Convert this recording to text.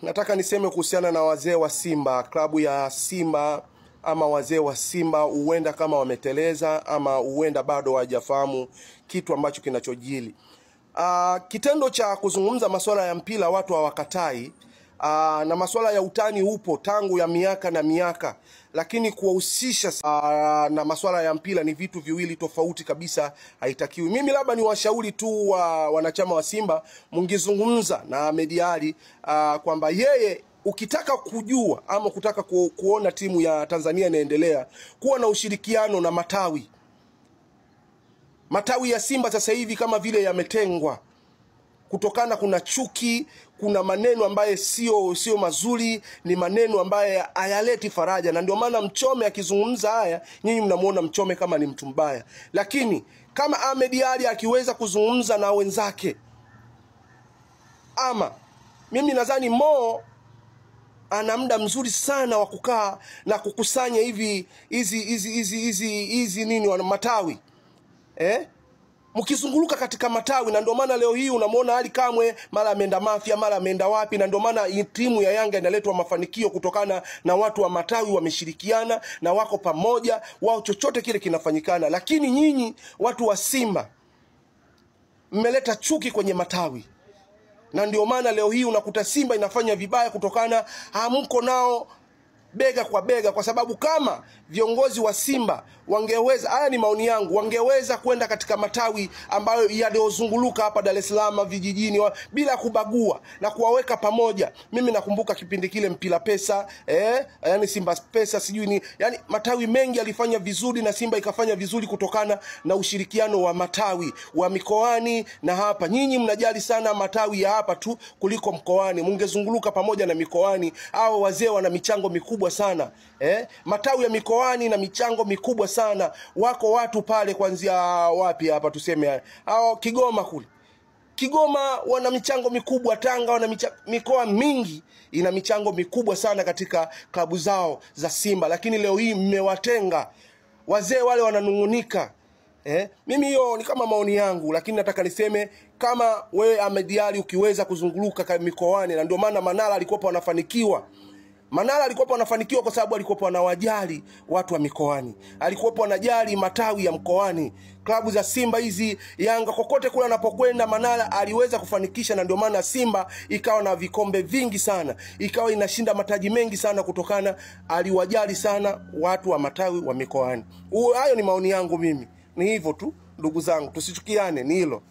Nataka niseme kuhusiana na wazee wa Simba, klabu ya Simba ama wazee wa Simba huenda kama wameteleza ama huenda bado hawajafahamu kitu ambacho kinachojili. Kitendo cha kuzungumza masuala ya mpira watu hawakatai, na masuala ya utani upo tangu ya miaka na miaka, lakini kuwahusisha na masuala ya mpira ni vitu viwili tofauti kabisa, haitakiwi. Mimi labda ni washauri tu wa wanachama wa Simba, mungizungumza na Ahmed Ally kwamba yeye ukitaka kujua ama kutaka kuona timu ya Tanzania inaendelea, kuwa na ushirikiano na matawi ya Simba sasa hivi kama vile yametengwa kutokana kuna chuki, kuna maneno ambaye sio mazuri, ni maneno ambaye hayaleti faraja, na ndio maana Mchome akizungumza haya nyinyi mnamuona Mchome kama ni mtu mbaya. Lakini kama Ahmed Ally akiweza kuzungumza na wenzake, ama mimi nadhani Mo ana muda mzuri sana wa kukaa na kukusanya hizi nini wana matawi, mkizunguluka katika matawi. Na ndio maana leo hii unamuona Ally Kamwe mara ameenda Mafia, mara ameenda wapi, na ndio maana timu ya Yanga inaletwa mafanikio kutokana na watu wa matawi wameshirikiana na wako pamoja, wao chochote kile kinafanyikana. Lakini nyinyi watu wa Simba mmeleta chuki kwenye matawi, na ndio maana leo hii unakuta Simba inafanya vibaya kutokana hamko nao bega kwa bega. Kwa sababu kama viongozi wa Simba wangeweza, haya ni maoni yangu, wangeweza kwenda katika matawi ambayo yaliozunguluka hapa Dar es Salaam vijijini bila kubagua na kuwaweka pamoja. Mimi nakumbuka kipindi kile Mpira Pesa, yani Simba Pesa sijui ni, yani matawi mengi alifanya vizuri na Simba ikafanya vizuri kutokana na ushirikiano wa matawi wa mikoani na hapa. Nyinyi mnajali sana matawi ya hapa tu kuliko mkoani. Mungezunguluka pamoja na mikoani. Hao wazee wana michango mikubwa sana. Matawi ya mikoani na michango mikubwa sana. Wako watu pale kuanzia wapi hapa tuseme hao Kigoma kule. Kigoma wana michango mikubwa, Tanga wana mikoa mingi ina michango mikubwa sana katika klabu zao za Simba. Lakini leo hii mmewatenga. Wazee wale wananungunika. Mimi hiyo ni kama maoni yangu, lakini nataka niseme kama wewe Ahmed Ally ukiweza kuzunguluka mikoani, na ndio maana Manara alikuwa anafanikiwa. Manara alikuwa anafanikiwa kwa sababu alikuwa anawajali watu wa mikoani. Alikuwa anajali matawi ya mkoani. Klabu za Simba hizi, Yanga, kokote kule anapokwenda Manara aliweza kufanikisha, na ndio maana Simba ikawa na vikombe vingi sana. Ikawa inashinda mataji mengi sana kutokana aliwajali sana watu wa matawi wa mikoani. Hayo ni maoni yangu mimi. Ni hivyo tu ndugu zangu, tusichukiane, ni hilo.